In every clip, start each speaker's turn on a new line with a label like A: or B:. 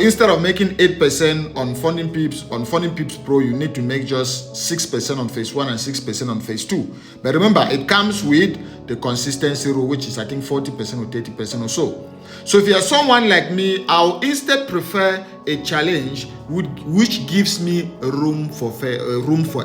A: instead of making 8% on Funding Pips Pro, you need to make just 6% on phase 1 and 6% on phase 2. But remember, it comes with the consistency rule, which is I think 40% or 30% or so. So if you are someone like me, I'll instead prefer a challenge which gives me room for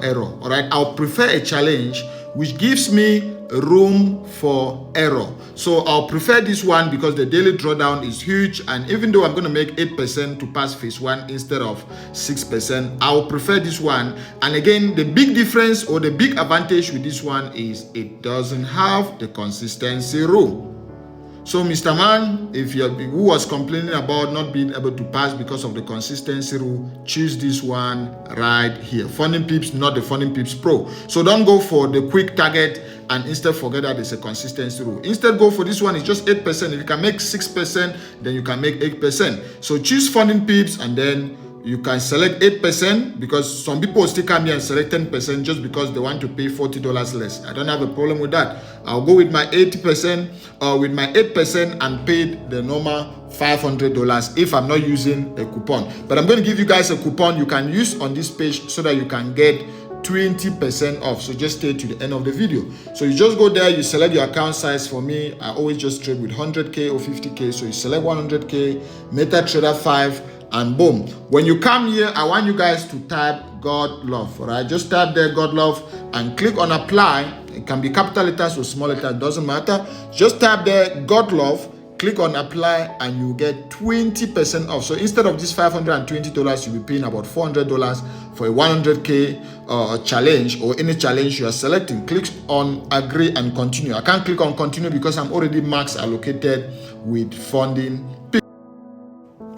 A: error. All right, I'll prefer a challenge which gives me room for error. So I'll prefer this one because the daily drawdown is huge, and even though I'm going to make 8% to pass phase 1 instead of 6%, I'll prefer this one. And again, the big difference or the big advantage with this one is it doesn't have the consistency rule. So Mr. Man, if you who was complaining about not being able to pass because of the consistency rule, choose this one right here. Funding Pips, not the Funding Pips Pro. So don't go for the quick target and instead forget that there's a consistency rule. Instead go for this one. It's just 8%. If you can make 6%, then you can make 8%. So choose Funding Pips and then you can select 8% because some people still come here and select 10% just because they want to pay $40 less. I don't have a problem with that. I'll go with my 80% or with my 8% and pay the normal $500 if I'm not using a coupon. But I'm going to give you guys a coupon you can use on this page so that you can get 20% off. So just stay to the end of the video. So you just go there, you select your account size. For me, I always just trade with 100K or 50K. So you select 100K, MetaTrader 5, and boom. When you come here, I want you guys to type God Love. All right, just type there God Love and click on apply. It can be capital letters or small letters, doesn't matter. Just type there God Love, click on apply, and you get 20% off. So instead of this $520, you'll be paying about $400 for a 100K challenge or any challenge you are selecting. Click on agree and continue. I can't click on continue because I'm already max allocated with Funding Pips.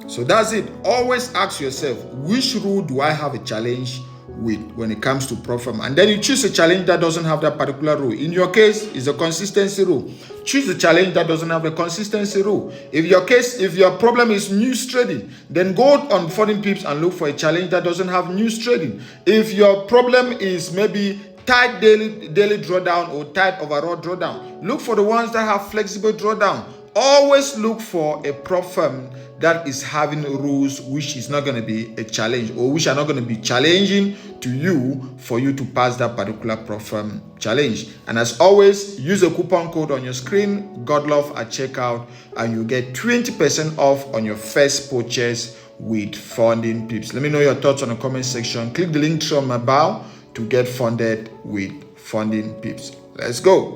A: So that's it. Always ask yourself, which rule do I have a challenge with when it comes to prop firm? And then you choose a challenge that doesn't have that particular rule. In your case, it's a consistency rule. Choose a challenge that doesn't have a consistency rule. If your problem is news trading, then go on Funding Pips and look for a challenge that doesn't have news trading. If your problem is maybe tight daily drawdown or tight overall drawdown, look for the ones that have flexible drawdown. Always look for a prop firm that is having rules which is not going to be a challenge or which are not going to be challenging to you for you to pass that particular prop firm challenge. And as always, use a coupon code on your screen, GodLove at checkout, and you get 20% off on your first purchase with Funding Pips. Let me know your thoughts on the comment section. Click the link on my bio to get funded with Funding Pips. Let's go.